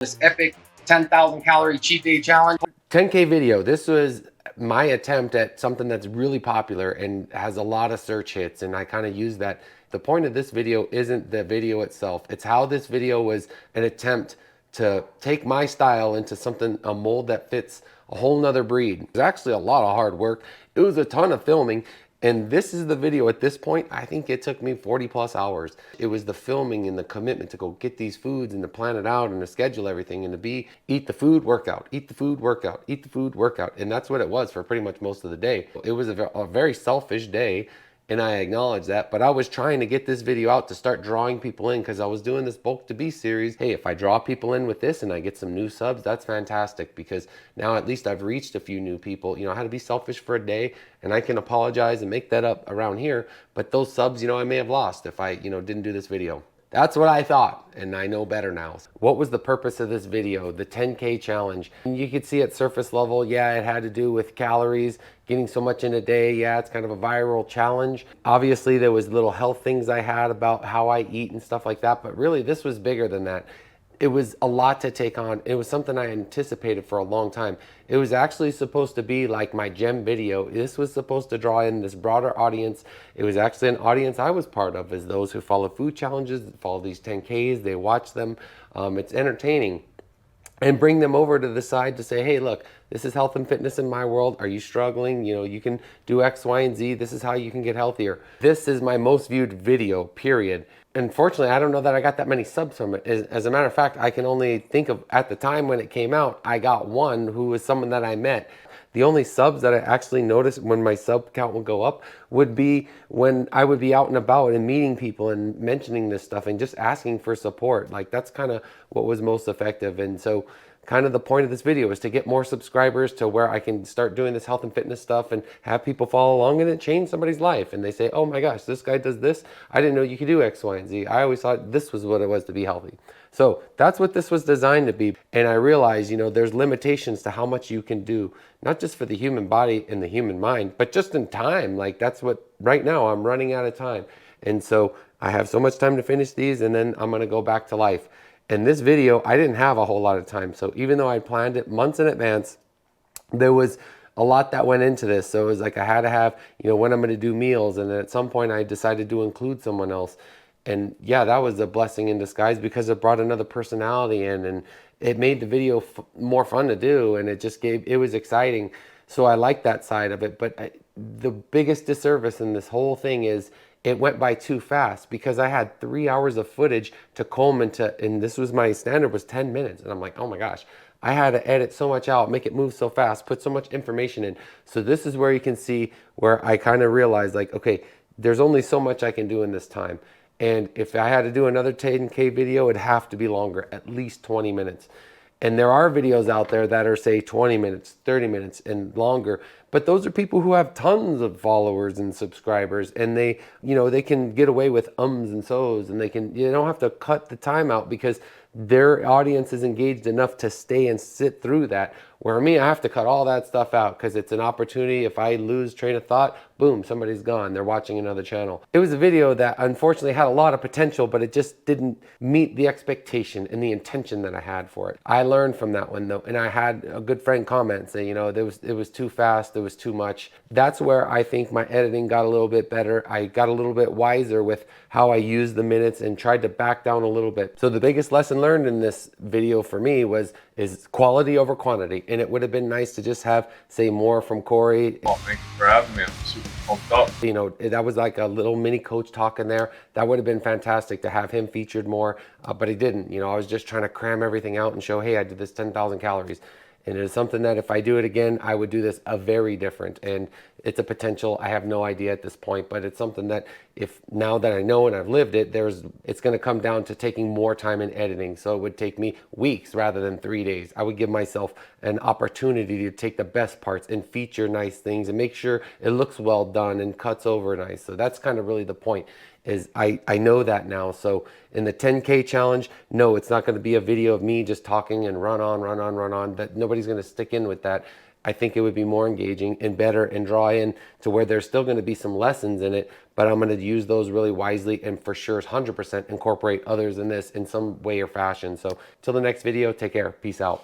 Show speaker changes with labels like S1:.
S1: this epic 10,000 calorie cheat day challenge. 10K video. This was my attempt at something that's really popular and has a lot of search hits, and I kind of use that. The point of this video isn't the video itself. It's how this video was an attempt to take my style into something, a mold that fits a whole nother breed. It was actually a lot of hard work. It was a ton of filming. And this is the video at this point. I think it took me 40 plus hours. It was the filming and the commitment to go get these foods and to plan it out and to schedule everything and to eat the food, workout, eat the food, workout, eat the food, workout. And that's what it was for pretty much most of the day. It was a very selfish day, and I acknowledge that, but I was trying to get this video out to start drawing people in because I was doing this bulk to beast series. Hey, if I draw people in with this and I get some new subs, that's fantastic, because now at least I've reached a few new people. You know, I had to be selfish for a day, and I can apologize and make that up around here, but those subs, you know, I may have lost if I, didn't do this video. That's what I thought, and I know better now. What was the purpose of this video? The 10K challenge. You could see at surface level, yeah, it had to do with calories, getting so much in a day. Yeah, it's kind of a viral challenge. Obviously, there was little health things I had about how I eat and stuff like that, but really this was bigger than that. It was a lot to take on. It was something I anticipated for a long time. It was actually supposed to be like my gem video. This was supposed to draw in this broader audience. It was actually an audience I was part of, as those who follow food challenges, follow these 10Ks, they watch them. It's entertaining. And bring them over to the side to say, hey, look, this is health and fitness in my world. Are you struggling? You know, you can do X, Y, and Z. This is how you can get healthier. This is my most viewed video, period. Unfortunately, I don't know that I got that many subs from it. As a matter of fact, I can only think of, at the time when it came out, I got one who was someone that I met. The only subs that I actually noticed when my sub count would go up would be when I would be out and about and meeting people and mentioning this stuff and just asking for support. Like, that's kind of what was most effective. And so kind of the point of this video is to get more subscribers to where I can start doing this health and fitness stuff and have people follow along, and it changed somebody's life. And they say, oh my gosh, this guy does this. I didn't know you could do X, Y, and Z. I always thought this was what it was to be healthy. So that's what this was designed to be. And I realized, there's limitations to how much you can do, not just for the human body and the human mind, but just in time. Like, that's what, right now I'm running out of time. And so I have so much time to finish these, and then I'm gonna go back to life. And this video, I didn't have a whole lot of time. So even though I planned it months in advance, there was a lot that went into this. So it was like I had to have, when I'm gonna do meals. And then at some point I decided to include someone else. And yeah, that was a blessing in disguise, because it brought another personality in, and it made the video more fun to do. And it was exciting. So I like that side of it. But the biggest disservice in this whole thing is it went by too fast, because I had 3 hours of footage to comb into, and this was my standard was 10 minutes. And I'm like, oh my gosh, I had to edit so much out, make it move so fast, put so much information in. So this is where you can see where I kind of realized, like, okay, there's only so much I can do in this time. And if I had to do another 10K video, it'd have to be longer, at least 20 minutes. And there are videos out there that are, say, 20 minutes, 30 minutes and longer. But those are people who have tons of followers and subscribers, and they can get away with ums and so's, and you don't have to cut the time out because their audience is engaged enough to stay and sit through that. Where me, I have to cut all that stuff out because it's an opportunity. If I lose train of thought, boom, somebody's gone. They're watching another channel. It was a video that unfortunately had a lot of potential, but it just didn't meet the expectation and the intention that I had for it. I learned from that one though, and I had a good friend comment say, it was too fast, it was too much. That's where I think my editing got a little bit better. I got a little bit wiser with how I used the minutes and tried to back down a little bit. So the biggest lesson learned in this video for me is quality over quantity. And it would have been nice to just have, say, more from Corey.
S2: Oh, thank you for having me. I'm super pumped up.
S1: That was like a little mini coach talk in there. That would have been fantastic to have him featured more, but he didn't. I was just trying to cram everything out and show, hey, I did this 10,000 calories. And it is something that if I do it again, I would do this a very different. And it's a potential, I have no idea at this point, but it's something that if now that I know and I've lived it, it's going to come down to taking more time in editing. So it would take me weeks rather than 3 days. I would give myself an opportunity to take the best parts and feature nice things and make sure it looks well done and cuts over nice. So that's kind of really the point. Is I know that now. So in the 10K challenge, no, it's not going to be a video of me just talking and run on. That nobody's going to stick in with that. I think it would be more engaging and better and draw in to where there's still going to be some lessons in it, but I'm going to use those really wisely and for sure 100% incorporate others in this in some way or fashion. So till the next video, take care. Peace out.